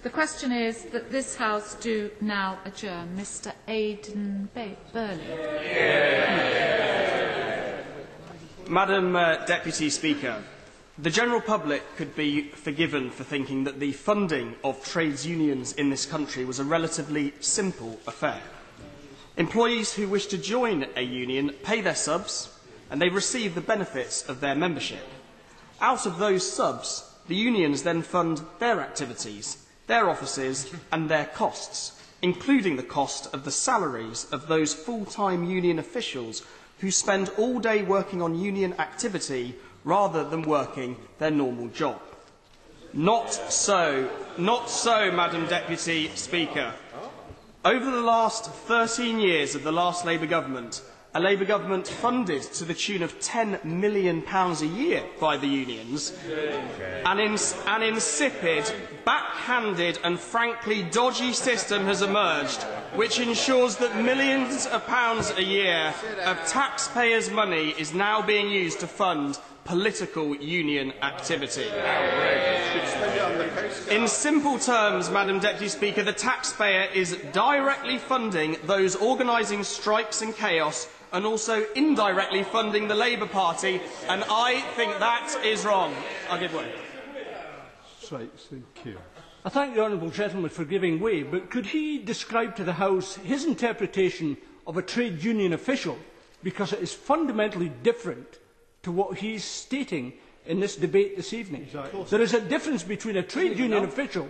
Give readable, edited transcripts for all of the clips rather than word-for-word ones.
The question is that this House do now adjourn. Mr. Aidan Burley. Madam Deputy Speaker, the general public could be forgiven for thinking that the funding of trades unions in this country was a relatively simple affair. Employees who wish to join a union pay their subs and they receive the benefits of their membership. Out of those subs, the unions then fund their activities, their offices and their costs, including the cost of the salaries of those full-time union officials who spend all day working on union activity rather than working their normal job. Not so, Madam Deputy Speaker. Over the last 13 years of the last Labour government, a Labour government funded to the tune of £10 million a year by the unions, an insipid, backhanded and frankly dodgy system has emerged which ensures that millions of pounds a year of taxpayers' money is now being used to fund political union activity. In simple terms, Madam Deputy Speaker, the taxpayer is directly funding those organising strikes and chaos and also indirectly funding the Labour Party, and I think that is wrong. I'll give way. Right, thank you. I thank the honourable gentleman for giving way, but could he describe to the House his interpretation of a trade union official, because it is fundamentally different to what he is stating in this debate this evening. Exactly. There is a difference between a trade union official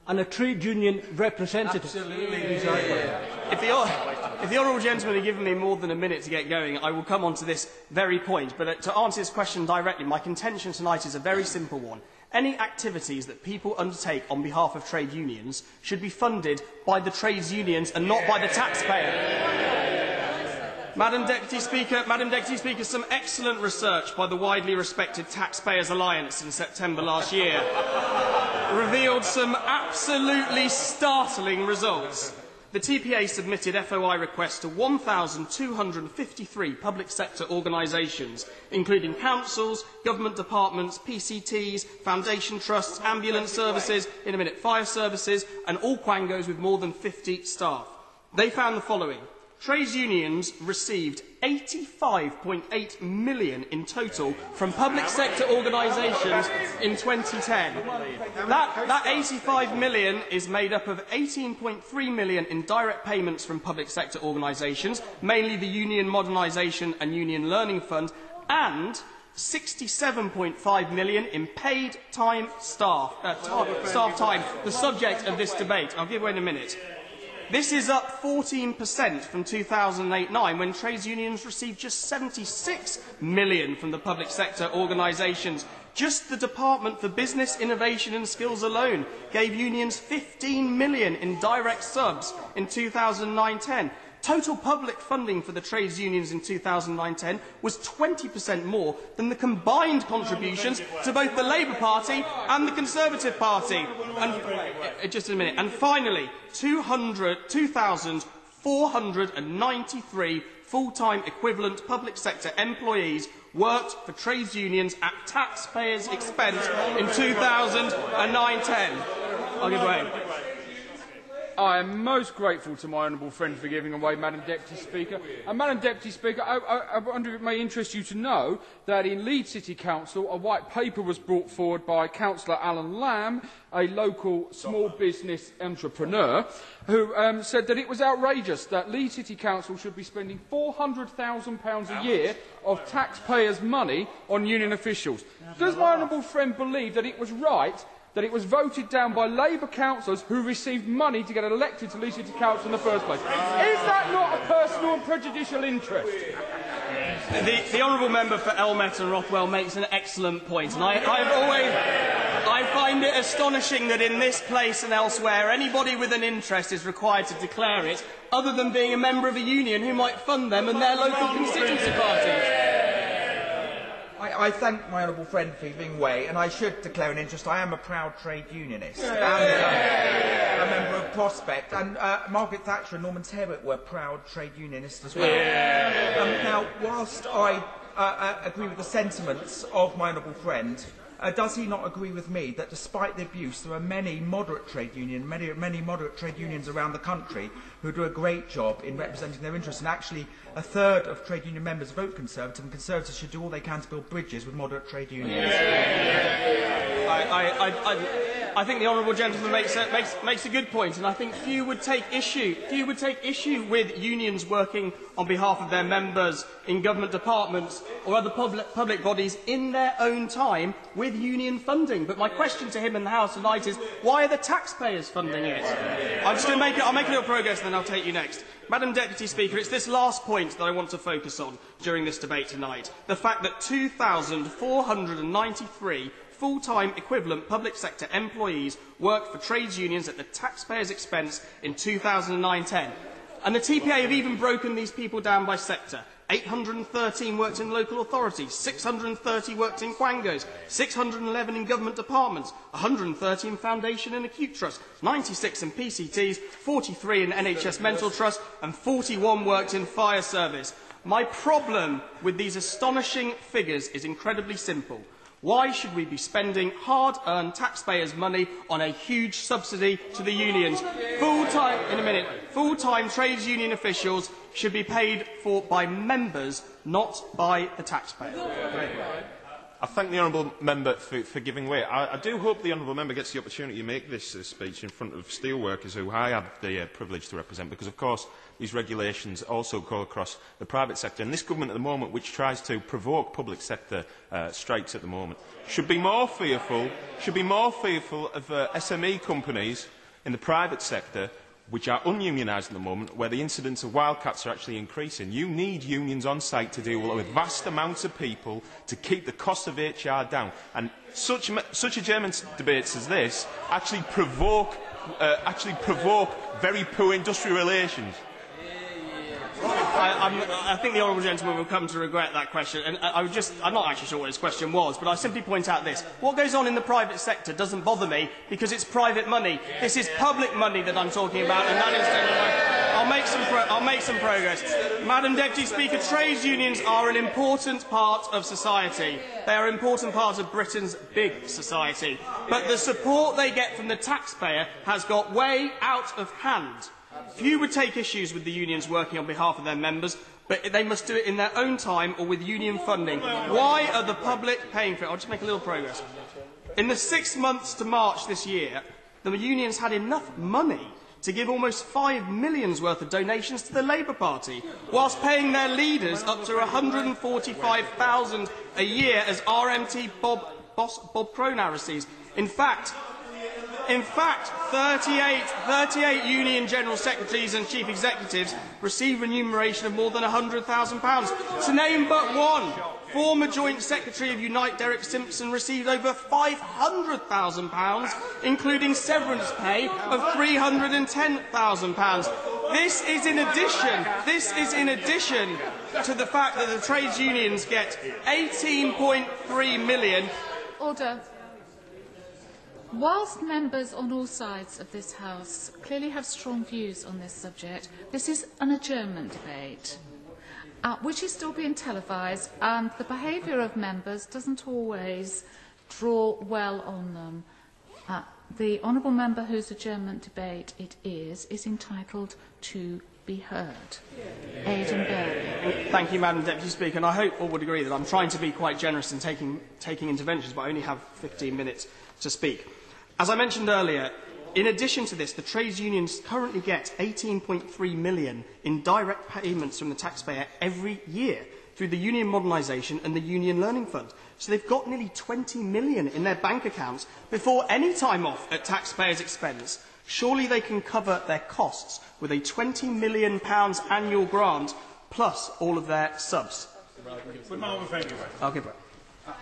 and a trade union representative. Absolutely. Exactly. If the honourable gentleman had given me more than a minute to get going, I will come on to this very point. But to answer his question directly, my contention tonight is a very simple one. Any activities that people undertake on behalf of trade unions should be funded by the trades unions and not by the taxpayer. Madam Deputy Speaker, some excellent research by the widely respected Taxpayers Alliance in September last year revealed some absolutely startling results. The TPA submitted FOI requests to 1,253 public sector organisations, including councils, government departments, PCTs, foundation trusts, ambulance services, fire services, and all quangos with more than 50 staff. They found the following. Trades unions received £85.8 million in total from public sector organisations in 2010. That £85 million is made up of £18.3 million in direct payments from public sector organisations, mainly the Union Modernisation and Union Learning Fund, and £67.5 million in paid time staff time, the subject of this debate. I'll give way in a minute. This is up 14% from 2008-09, when trades unions received just £76 million from the public sector organisations. Just the Department for Business, Innovation and Skills alone gave unions £15 million in direct subs in 2009-10. Total public funding for the trades unions in 2009-10 was 20% more than the combined contributions to both the Labour Party and the Conservative Party. And finally, 2,493 full-time equivalent public sector employees worked for trades unions at taxpayers' expense in 2009-10. I'll give way. I am most grateful to my honourable friend for giving away, Madam Deputy Speaker. And, Madam Deputy Speaker, I wonder if it may interest you to know that in Leeds City Council, a white paper was brought forward by Councillor Alan Lamb, a local small business entrepreneur, who said that it was outrageous that Leeds City Council should be spending £400,000 a year of taxpayers' money on union officials. Does my honourable friend believe that it was right that it was voted down by Labour councillors who received money to get elected to Leeds City Council in the first place? Is that not a personal and prejudicial interest? The honourable member for Elmet and Rothwell makes an excellent point, and I find it astonishing that in this place and elsewhere anybody with an interest is required to declare it, other than being a member of a union who might fund them and their local constituency parties. I thank my honourable friend for giving way, and I should declare an interest. I am a proud trade unionist and a member of Prospect, and Margaret Thatcher and Norman Tewitt were proud trade unionists as well. Now, whilst I agree with the sentiments of my honourable friend, does he not agree with me that despite the abuse, there are many moderate trade unions around the country who do a great job in representing their interests, and actually a third of trade union members vote Conservative, and Conservatives should do all they can to build bridges with moderate trade unions? I think the honourable gentleman makes a good point, and I think few would take issue with unions working on behalf of their members in government departments or other public bodies in their own time with union funding. But my question to him in the House tonight is, why are the taxpayers funding it? I'll make a little progress and then I'll take you next. Madam Deputy Speaker, it's this last point that I want to focus on during this debate tonight. The fact that 2,493 full-time equivalent public sector employees worked for trades unions at the taxpayers' expense in 2009-10. And the TPA have even broken these people down by sector. 813 worked in local authorities, 630 worked in quangos, 611 in government departments, 130 in foundation and acute trust, 96 in PCTs, 43 in NHS mental trust, and 41 worked in fire service. My problem with these astonishing figures is incredibly simple. Why should we be spending hard-earned taxpayers' money on a huge subsidy to the unions? Full-time trades union officials should be paid for by members, not by the taxpayer. I thank the honourable member for giving way. I do hope the honourable member gets the opportunity to make this speech in front of steelworkers who I have the privilege to represent, because, of course, these regulations also go across the private sector. And this government at the moment, which tries to provoke public sector strikes at the moment, should be more fearful of SME companies in the private sector which are ununionised at the moment, where the incidence of wildcats are actually increasing. You need unions on site to deal with vast amounts of people to keep the cost of HR down. And such adjournment debates as this actually provoke very poor industrial relations. I think the honourable gentleman will come to regret that question. And I'm not actually sure what his question was, but I simply point out this. What goes on in the private sector doesn't bother me because it's private money. This is public money that I'm talking about, and that is... I'll make some progress. Madam Deputy Speaker, trades unions are an important part of society. They are an important part of Britain's big society. But the support they get from the taxpayer has got way out of hand. Few would take issues with the unions working on behalf of their members, but they must do it in their own time or with union funding. Why are the public paying for it? I'll just make a little progress. In the 6 months to March this year, the unions had enough money to give almost £5 million worth of donations to the Labour Party, whilst paying their leaders up to £145,000 a year as RMT Bob Cronar receives. In fact, 38 union general secretaries and chief executives receive remuneration of more than £100,000. To name but one, former Joint Secretary of Unite Derek Simpson received over £500,000, including severance pay of £310,000. This is in addition to the fact that the trades unions get £18.3 million. Order. Whilst members on all sides of this House clearly have strong views on this subject, this is an adjournment debate, which is still being televised, and the behaviour of members doesn't always draw well on them. The honourable member whose adjournment debate it is entitled to be heard. Aidan Burley. Thank you, Madam Deputy Speaker, and I hope all would agree that I'm trying to be quite generous in taking interventions, but I only have 15 minutes to speak. As I mentioned earlier, in addition to this, the trades unions currently get £18.3 million in direct payments from the taxpayer every year through the Union Modernisation and the Union Learning Fund. So they've got nearly £20 million in their bank accounts before any time off at taxpayers' expense. Surely they can cover their costs with a £20 million annual grant plus all of their subs. Okay,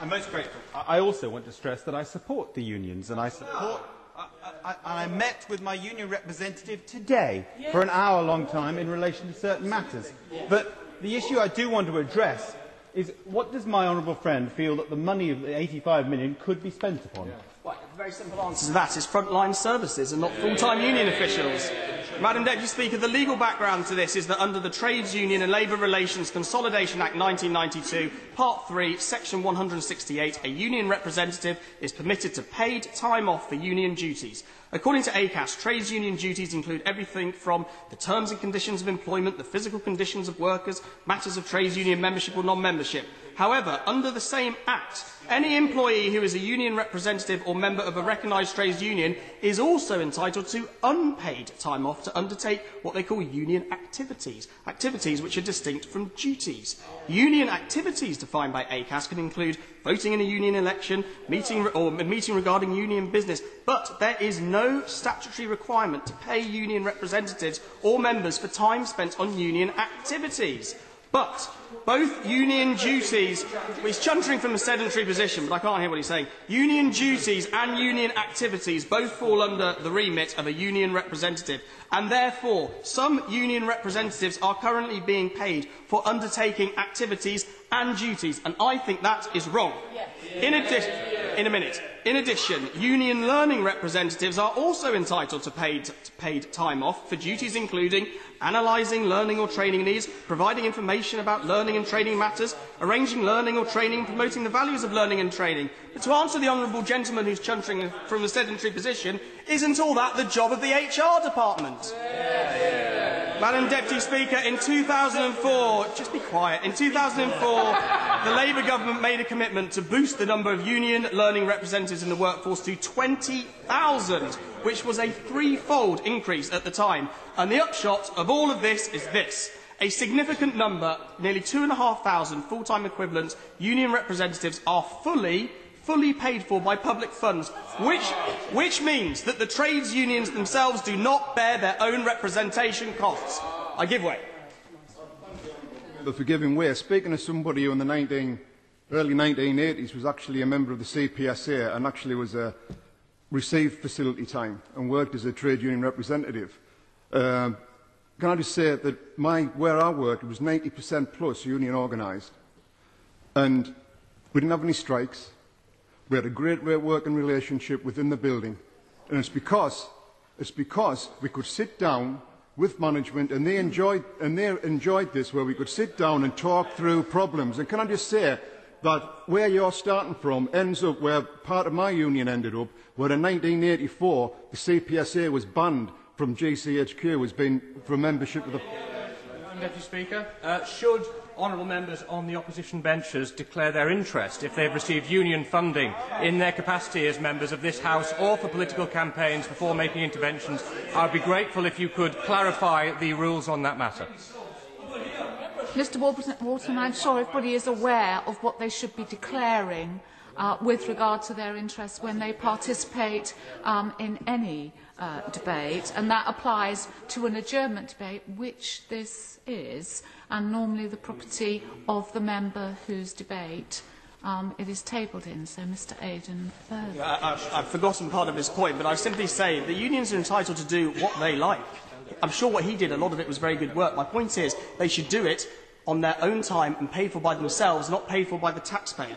I'm most grateful. I also want to stress that I support the unions, and I met with my union representative today for an hour-long time in relation to certain matters. But the issue I do want to address is, what does my honourable friend feel that the money of the £85 million could be spent upon? Well, the very simple answer to that is frontline services and not full-time union officials. Madam Deputy Speaker, the legal background to this is that under the Trades Union and Labour Relations Consolidation Act 1992, Part 3, Section 168, a union representative is permitted to paid time off for union duties. According to ACAS, trades union duties include everything from the terms and conditions of employment, the physical conditions of workers, matters of trades union membership or non-membership. However, under the same Act, any employee who is a union representative or member of a recognised trades union is also entitled to unpaid time off to undertake what they call union activities, activities which are distinct from duties. Union activities defined by ACAS can include voting in a union election, meeting regarding union business, but there is no statutory requirement to pay union representatives or members for time spent on union activities. But both union duties, he's chuntering from a sedentary position, but I can't hear what he's saying. Union duties and union activities both fall under the remit of a union representative, and therefore some union representatives are currently being paid for undertaking activities and duties, and I think that is wrong. In addition, union learning representatives are also entitled to paid time off for duties including analysing learning or training needs, providing information about learning and training matters, arranging learning or training, promoting the values of learning and training. But to answer the honourable gentleman who's chuntering from a sedentary position, isn't all that the job of the HR department? Madam Deputy Speaker, in 2004, just be quiet, in 2004, the Labour government made a commitment to boost the number of union learning representatives in the workforce to 20,000, which was a threefold increase at the time. And the upshot of all of this is this. A significant number, nearly 2,500 full-time equivalent union representatives are fully paid for by public funds, which means that the trades unions themselves do not bear their own representation costs. I give way. For giving way, speaking as somebody who in the early 1980s was actually a member of the CPSA and actually received facility time and worked as a trade union representative. Can I just say that where I worked, it was 90% plus union organised, and we didn't have any strikes. We had a great working relationship within the building, and it's because we could sit down with management, and they enjoyed this, where we could sit down and talk through problems. And can I just say that where you're starting from ends up where part of my union ended up, where in 1984 the CPSA was banned from GCHQ for membership of the... Deputy Speaker, should honourable members on the opposition benches declare their interest if they have received union funding in their capacity as members of this House or for political campaigns before making interventions, I would be grateful if you could clarify the rules on that matter. Mr Warburton, I'm sure everybody is aware of what they should be declaring with regard to their interests when they participate in any debate, and that applies to an adjournment debate, which this is, and normally the property of the member whose debate it is tabled in. So, Mr Aidan Burley. I've forgotten part of his point, but I simply say the unions are entitled to do what they like. I'm sure what he did, a lot of it was very good work. My point is they should do it on their own time and paid for by themselves, not paid for by the taxpayer.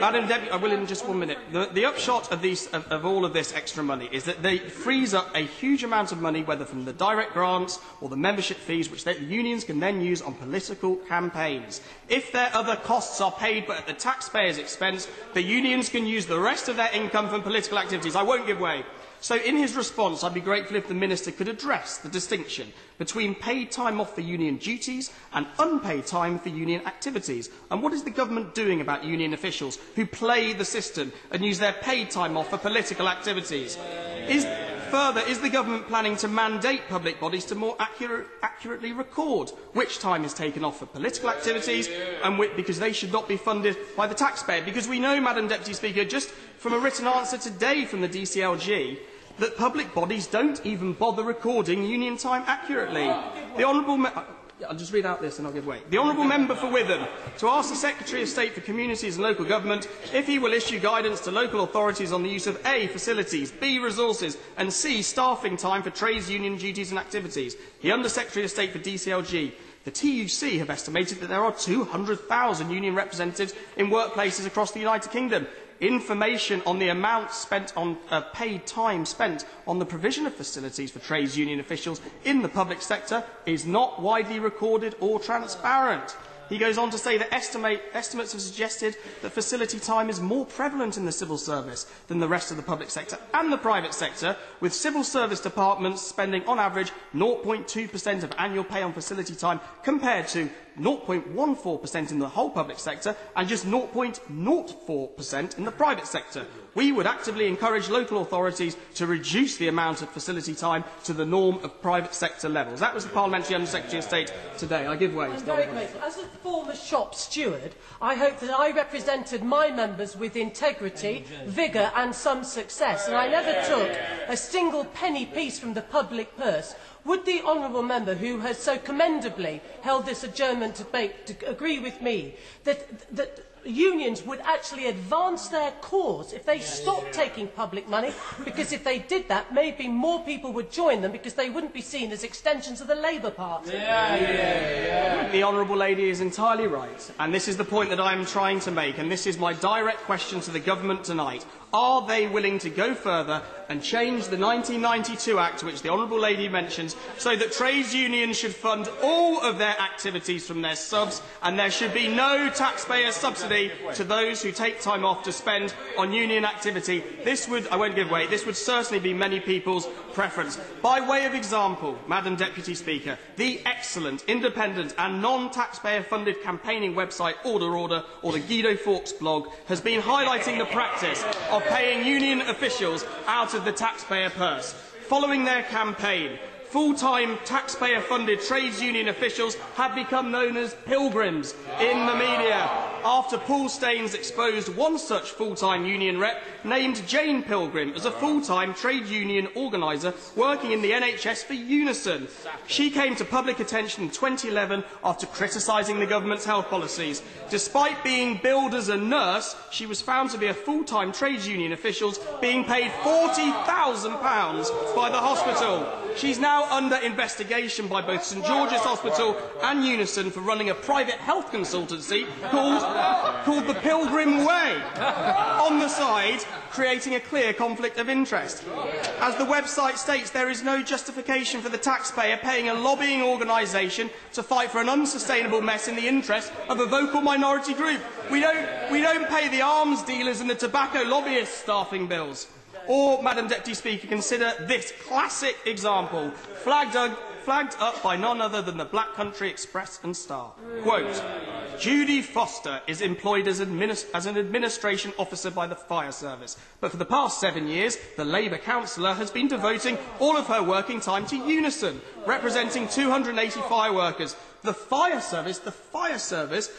Madam Deputy, I will in just 1 minute. The upshot of all of this extra money is that they frees up a huge amount of money, whether from the direct grants or the membership fees, which the unions can then use on political campaigns. If their other costs are paid but at the taxpayer's expense, the unions can use the rest of their income from political activities. I won't give way. So in his response, I'd be grateful if the Minister could address the distinction between paid time off for union duties and unpaid time for union activities. And what is the government doing about union officials who play the system and use their paid time off for political activities? Is the government planning to mandate public bodies to more accurately record which time is taken off for political activities, and because they should not be funded by the taxpayer? Because we know, Madam Deputy Speaker, just from a written answer today from the DCLG, that public bodies don't even bother recording union time accurately. The Honourable... I'll just read out this and I'll give way. The Honourable Member for Witham to ask the Secretary of State for Communities and Local Government if he will issue guidance to local authorities on the use of A. facilities, B. resources and C. staffing time for trades union duties and activities. The Under Secretary of State for DCLG. The TUC have estimated that there are 200,000 union representatives in workplaces across the United Kingdom. information on the amount spent on paid time spent on the provision of facilities for trades union officials in the public sector is not widely recorded or transparent. He goes on to say that estimates have suggested that facility time is more prevalent in the civil service than the rest of the public sector and the private sector, with civil service departments spending on average 0.2% of annual pay on facility time compared to 0.14% in the whole public sector and just 0.04% in the private sector. We would actively encourage local authorities to reduce the amount of facility time to the norm of private sector levels. That was the Parliamentary Under Secretary of State today. I give way. I'm very grateful. As a former shop steward, I hope that I represented my members with integrity, vigour and some success, and I never took a single penny piece from the public purse. Would the honourable member, who has so commendably held this adjournment debate, agree with me that unions would actually advance their cause if they stopped taking public money, because if they did that, maybe more people would join them because they wouldn't be seen as extensions of the Labour Party? The honourable lady is entirely right, and this is the point that I am trying to make, and this is my direct question to the government tonight. Are they willing to go further and change the 1992 Act, which the honourable lady mentions, so that trades unions should fund all of their activities from their subs, and there should be no taxpayer subsidy to those who take time off to spend on union activity? This would, I won't give way, this would certainly be many people's preference. By way of example, Madam Deputy Speaker, the excellent, independent and non-taxpayer funded campaigning website Order, or the Guido Fawkes blog, has been highlighting the practice of paying union officials out of the taxpayer purse. Following their campaign, full-time taxpayer-funded trades union officials have become known as pilgrims in the media, after Paul Staines exposed one such full-time union rep named Jane Pilgrim as a full-time trade union organiser working in the NHS for Unison. She came to public attention in 2011 after criticising the government's health policies. Despite being billed as a nurse, she was found to be a full-time trades union official being paid £40,000 by the hospital. She's now under investigation by both St George's Hospital and Unison for running a private health consultancy called the Pilgrim Way on the side, creating a clear conflict of interest. As the website states, there is no justification for the taxpayer paying a lobbying organisation to fight for an unsustainable mess in the interest of a vocal minority group. We don't pay the arms dealers and the tobacco lobbyists staffing bills. Or, Madam Deputy Speaker, consider this classic example, flagged up by none other than the Black Country Express and Star. Quote, Judy Foster is employed as an administration officer by the fire service, but for the past 7 years, the Labour councillor has been devoting all of her working time to Unison, representing 280 fire workers. The fire service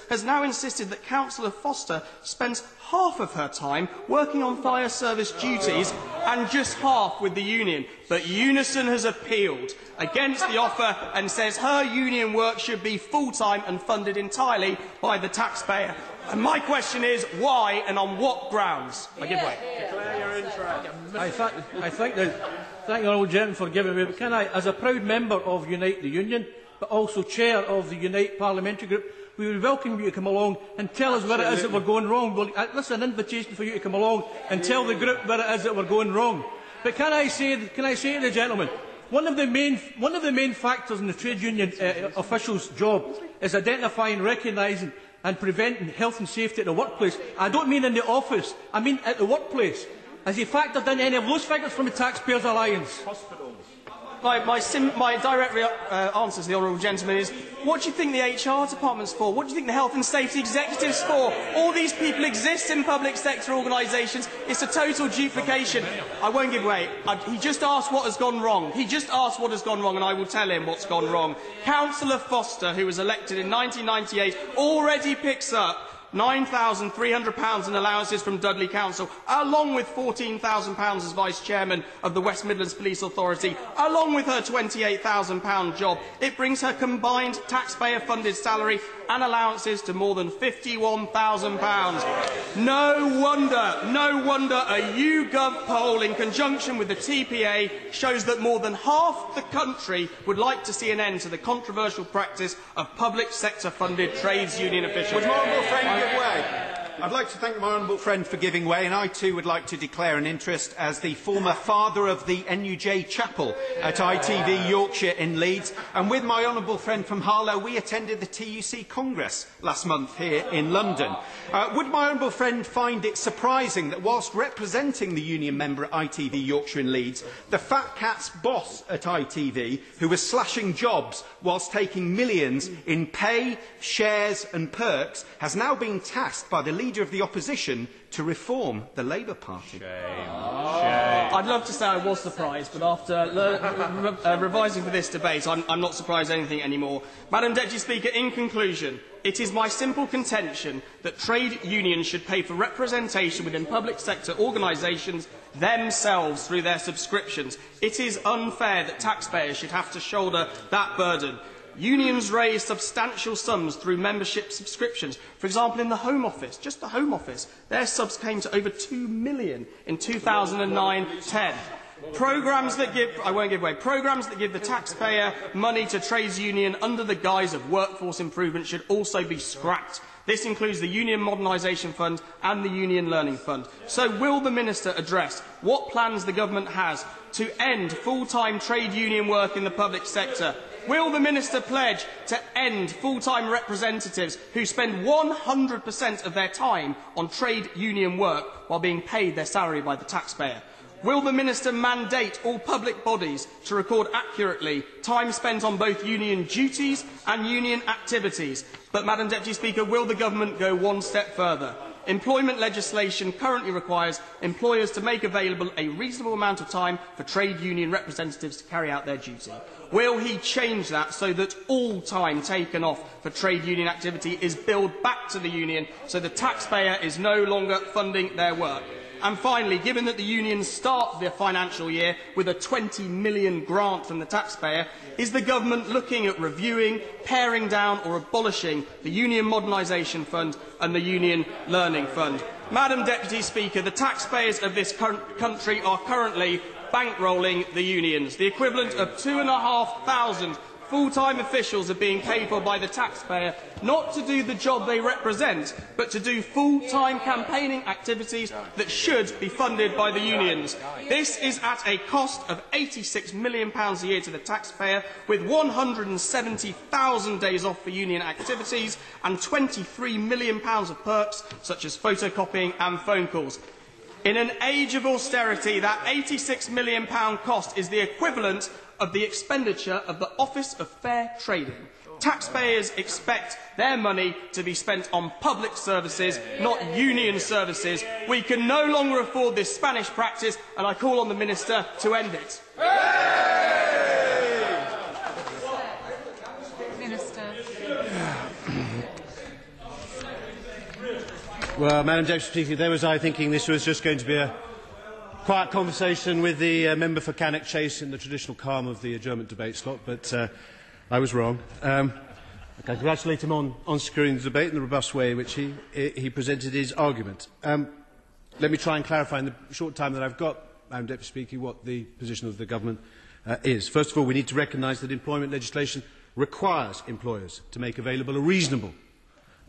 has now insisted that Councillor Foster spends half of her time working on fire service duties and just half with the union. But Unison has appealed against the offer and says her union work should be full-time and funded entirely by the taxpayer. And my question is, why and on what grounds? I give way. Declare your interest. Thank the honourable gentleman for giving me. But can I, as a proud member of Unite the Union, but also chair of the Unite Parliamentary Group, we would welcome you to come along and tell us where it is that we're going wrong. Well, this is an invitation for you to come along and tell the group where it is that we're going wrong. But can I say to the gentleman, one of the main factors in the trade union official's job is identifying, recognising and preventing health and safety at the workplace. I don't mean in the office, I mean at the workplace. Has he factored in any of those figures from the Taxpayers Alliance? Hospitals. My direct answer to the honourable gentleman is, what do you think the HR department's for? What do you think the health and safety executive's for? All these people exist in public sector organisations. It's a total duplication. I won't give way. He just asked what has gone wrong. He just asked what has gone wrong, and I will tell him what's gone wrong. Councillor Foster, who was elected in 1998, already picks up £9,300 in allowances from Dudley Council, along with £14,000 as Vice-Chairman of the West Midlands Police Authority, along with her £28,000 job. It brings her combined taxpayer-funded salary and allowances to more than £51,000. No wonder a YouGov poll in conjunction with the TPA shows that more than half the country would like to see an end to the controversial practice of public sector-funded trades union officials. Would my honourable friend give way? I'd like to thank my honourable friend for giving way, and I too would like to declare an interest as the former father of the NUJ Chapel at ITV Yorkshire in Leeds. And with my honourable friend from Harlow, we attended the TUC Congress last month here in London. Would my honourable friend find it surprising that whilst representing the union member at ITV Yorkshire in Leeds, the fat cat's boss at ITV, who was slashing jobs whilst taking millions in pay, shares and perks, has now been tasked by the leader of the opposition to reform the Labour Party? Shame. I'd love to say I was surprised, but after revising for this debate, I'm not surprised anything anymore. Madam Deputy Speaker, in conclusion, it is my simple contention that trade unions should pay for representation within public sector organisations themselves through their subscriptions. It is unfair that taxpayers should have to shoulder that burden. Unions raise substantial sums through membership subscriptions. For example, in the Home Office, just the Home Office, their subs came to over 2 million in 2009-10. Programmes that give the taxpayer money to trades union under the guise of workforce improvement should also be scrapped. This includes the Union Modernisation Fund and the Union Learning Fund. So will the Minister address what plans the government has to end full-time trade union work in the public sector? Will the Minister pledge to end full-time representatives who spend 100% of their time on trade union work while being paid their salary by the taxpayer? Will the Minister mandate all public bodies to record accurately time spent on both union duties and union activities? But, Madam Deputy Speaker, will the government go one step further? Employment legislation currently requires employers to make available a reasonable amount of time for trade union representatives to carry out their duty. Will he change that so that all time taken off for trade union activity is billed back to the union so the taxpayer is no longer funding their work? And finally, given that the unions start the financial year with a £20 million grant from the taxpayer, is the government looking at reviewing, paring down or abolishing the Union Modernisation Fund and the Union Learning Fund? Madam Deputy Speaker, the taxpayers of this country are currently bankrolling the unions. The equivalent of 2,500 full-time officials are being paid for by the taxpayer not to do the job they represent, but to do full-time campaigning activities that should be funded by the unions. This is at a cost of £86 million a year to the taxpayer, with 170,000 days off for union activities and £23 million of perks such as photocopying and phone calls. In an age of austerity, that £86 million cost is the equivalent of the expenditure of the Office of Fair Trading. Taxpayers expect their money to be spent on public services, not union services. We can no longer afford this Spanish practice, and I call on the Minister to end it. Minister. Well, Madam Deputy Speaker, there was I thinking this was just going to be a quiet conversation with the member for Cannock Chase in the traditional calm of the adjournment debate slot, but I was wrong. I congratulate him on securing the debate in the robust way in which he presented his argument. Let me try and clarify in the short time that I've got, Madam Deputy Speaker, what the position of the government is. First of all, we need to recognise that employment legislation requires employers to make available a reasonable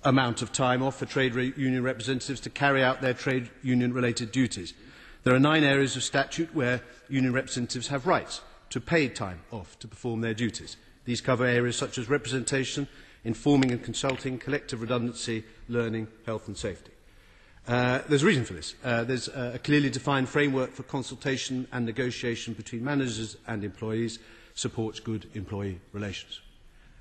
amount of time off for trade union representatives to carry out their trade union-related duties. There are 9 areas of statute where union representatives have rights to paid time off to perform their duties. These cover areas such as representation, informing and consulting, collective redundancy, learning, health and safety. There's a reason for this. There's a clearly defined framework for consultation and negotiation between managers and employees, supports good employee relations.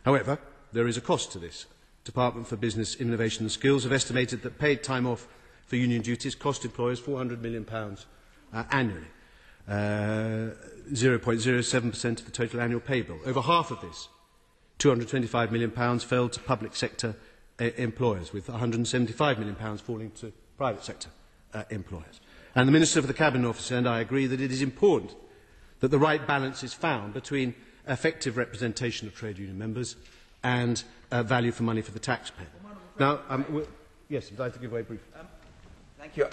However, there is a cost to this. Department for Business, Innovation and Skills have estimated that paid time off for union duties cost employers £400 million annually, 0.07% of the total annual pay bill. Over half of this, £225 million, fell to public sector employers, with £175 million falling to private sector employers. And the Minister for the Cabinet Office and I agree that it is important that the right balance is found between effective representation of trade union members and value for money for the taxpayer. Now, yes, I'd like to give way briefly. Thank you.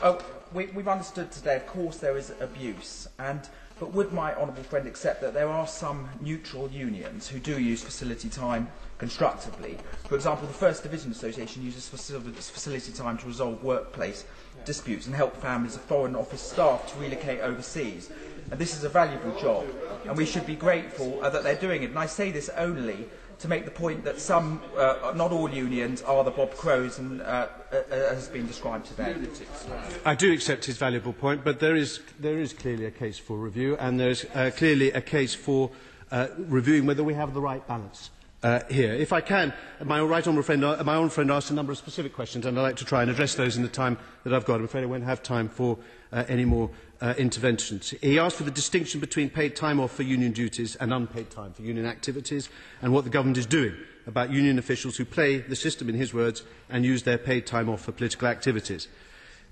We've understood today, of course, there is abuse, and but would my honourable friend accept that there are some neutral unions who do use facility time constructively? For example, the First Division Association uses facility time to resolve workplace disputes and help families of Foreign Office staff to relocate overseas. And this is a valuable job, and we should be grateful that they're doing it. And I say this only to make the point that some, not all unions, are the Bob Crows, and has been described today. I do accept his valuable point, but there is clearly a case for review, and there is clearly a case for reviewing whether we have the right balance here. If I can, my honourable friend asked a number of specific questions, and I'd like to try and address those in the time that I've got. I'm afraid I won't have time for any more interventions. He asked for the distinction between paid time off for union duties and unpaid time for union activities, and what the government is doing about union officials who play the system, in his words, and use their paid time off for political activities.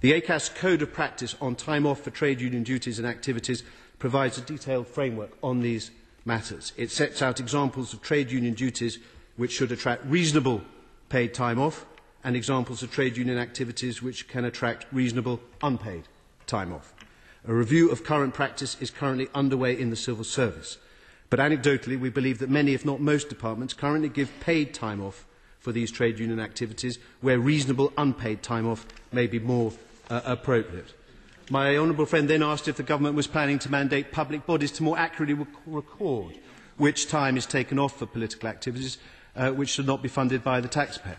The ACAS Code of Practice on time off for trade union duties and activities provides a detailed framework on these matters. It sets out examples of trade union duties which should attract reasonable paid time off, and examples of trade union activities which can attract reasonable unpaid time off. A review of current practice is currently underway in the civil service, but anecdotally we believe that many, if not most, departments currently give paid time off for these trade union activities, where reasonable unpaid time off may be more appropriate. My honourable friend then asked if the government was planning to mandate public bodies to more accurately record which time is taken off for political activities which should not be funded by the taxpayer.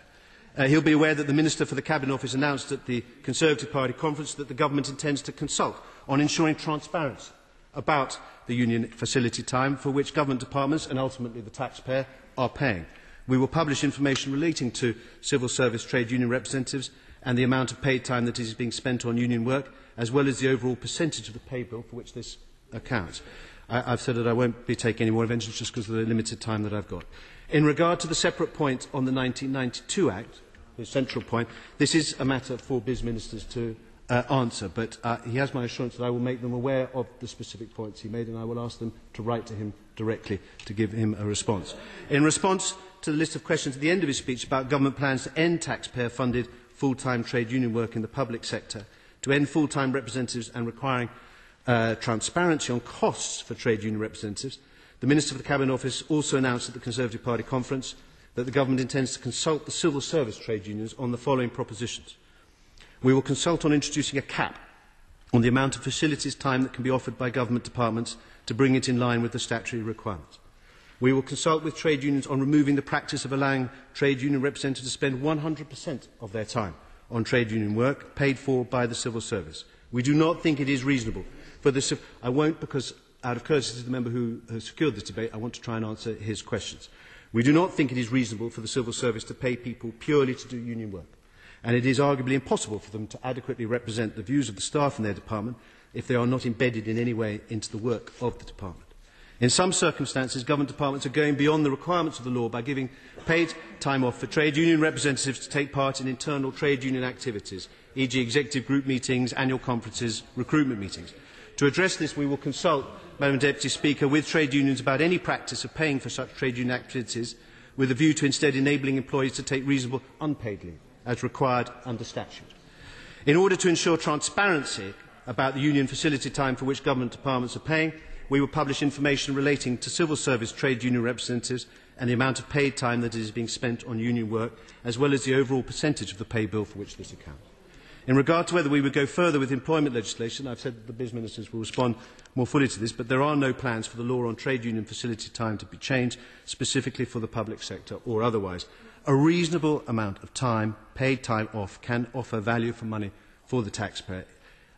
He'll be aware that the Minister for the Cabinet Office announced at the Conservative Party conference that the government intends to consult on ensuring transparency about the union facility time for which government departments and ultimately the taxpayer are paying. We will publish information relating to civil service trade union representatives and the amount of paid time that is being spent on union work, as well as the overall percentage of the pay bill for which this accounts. I've said that I won't be taking any more interventions just because of the limited time that I've got. In regard to the separate point on the 1992 Act, the central point, this is a matter for Biz Ministers to answer, but he has my assurance that I will make them aware of the specific points he made, and I will ask them to write to him directly to give him a response. In response to the list of questions at the end of his speech about government plans to end taxpayer-funded full-time trade union work in the public sector, to end full-time representatives and requiring transparency on costs for trade union representatives, the Minister for the Cabinet Office also announced at the Conservative Party conference that the government intends to consult the civil service trade unions on the following propositions. We will consult on introducing a cap on the amount of facilities time that can be offered by government departments to bring it in line with the statutory requirements. We will consult with trade unions on removing the practice of allowing trade union representatives to spend 100% of their time on trade union work paid for by the civil service. We do not think it is reasonable for the... I won't, because out of courtesy to the member who has secured this debate, I want to try and answer his questions. We do not think it is reasonable for the civil service to pay people purely to do union work, and it is arguably impossible for them to adequately represent the views of the staff in their department if they are not embedded in any way into the work of the department. In some circumstances, government departments are going beyond the requirements of the law by giving paid time off for trade union representatives to take part in internal trade union activities, e.g. executive group meetings, annual conferences, recruitment meetings. To address this, we will consult, Madam Deputy Speaker, with trade unions about any practice of paying for such trade union activities, with a view to instead enabling employees to take reasonable unpaid leave, as required under statute. In order to ensure transparency about the union facility time for which government departments are paying, we will publish information relating to civil service trade union representatives and the amount of paid time that is being spent on union work, as well as the overall percentage of the pay bill for which this accounts. In regard to whether we would go further with employment legislation, I've said that the Biz Ministers will respond more fully to this, but there are no plans for the law on trade union facility time to be changed specifically for the public sector or otherwise. A reasonable amount of time, paid time off, can offer value for money for the taxpayer.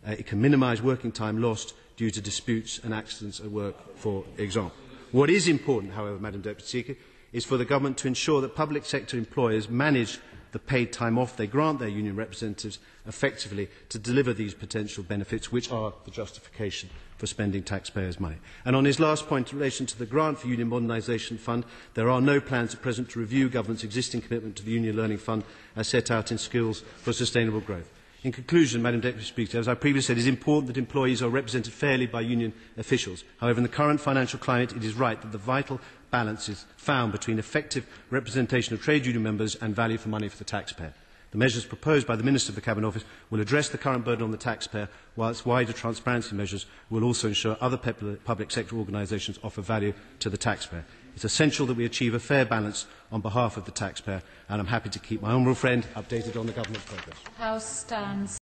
It can minimise working time lost due to disputes and accidents at work, for example. What is important, however, Madam Deputy Speaker, is for the government to ensure that public sector employers manage the paid time off they grant their union representatives effectively to deliver these potential benefits, which are the justification for spending taxpayers' money. And on his last point in relation to the grant for Union Modernisation Fund, there are no plans at present to review government's existing commitment to the Union Learning Fund as set out in Skills for Sustainable Growth. In conclusion, Madam Deputy Speaker, as I previously said, it is important that employees are represented fairly by union officials. However, in the current financial climate, it is right that the vital balance is found between effective representation of trade union members and value for money for the taxpayer. The measures proposed by the Minister for the Cabinet Office will address the current burden on the taxpayer, whilst wider transparency measures will also ensure other public sector organisations offer value to the taxpayer. It is essential that we achieve a fair balance on behalf of the taxpayer, and I am happy to keep my honourable friend updated on the government's progress. House stands.